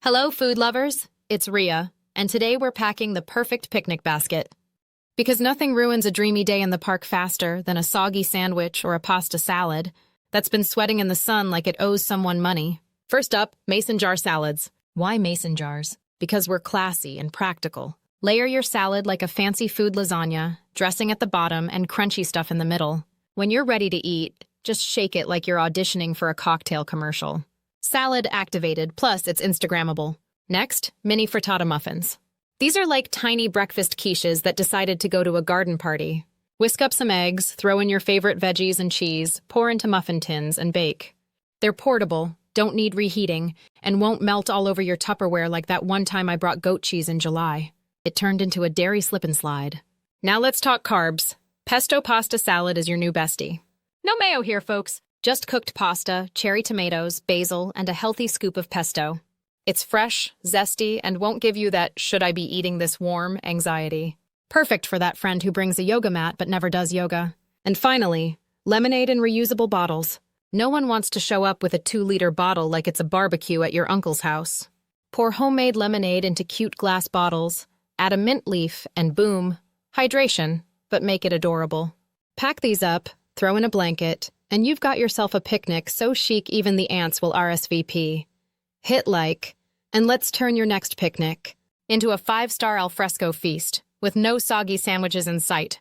Hello, food lovers. It's Ria, and today we're packing the perfect picnic basket. Because nothing ruins a dreamy day in the park faster than a soggy sandwich or a pasta salad that's been sweating in the sun like it owes someone money. First up, mason jar salads. Why mason jars? Because we're classy and practical. Layer your salad like a fancy food lasagna, dressing at the bottom and crunchy stuff in the middle. When you're ready to eat, just shake it like you're auditioning for a cocktail commercial. Salad activated, plus it's Instagrammable. Next, Mini Frittata Muffins. These are like tiny breakfast quiches that decided to go to a garden party. Whisk up some eggs, throw in your favorite veggies and cheese, pour into muffin tins, and bake. They're portable, don't need reheating, and won't melt all over your Tupperware like that one time I brought goat cheese in July. It turned into a dairy slip and slide. Now let's talk carbs. Pesto Pasta Salad is your new bestie. No mayo here, folks. Just cooked pasta, cherry tomatoes, basil, and a healthy scoop of pesto. It's fresh, zesty, and won't give you that should I be eating this warm anxiety. Perfect for that friend who brings a yoga mat but never does yoga. And finally, lemonade in reusable bottles. No one wants to show up with a 2-liter bottle like it's a barbecue at your uncle's house. Pour homemade lemonade into cute glass bottles, add a mint leaf, and boom, hydration, but make it adorable. Pack these up, throw in a blanket, and you've got yourself a picnic so chic even the ants will RSVP. Hit like, and let's turn your next picnic into a 5-star alfresco feast with no soggy sandwiches in sight.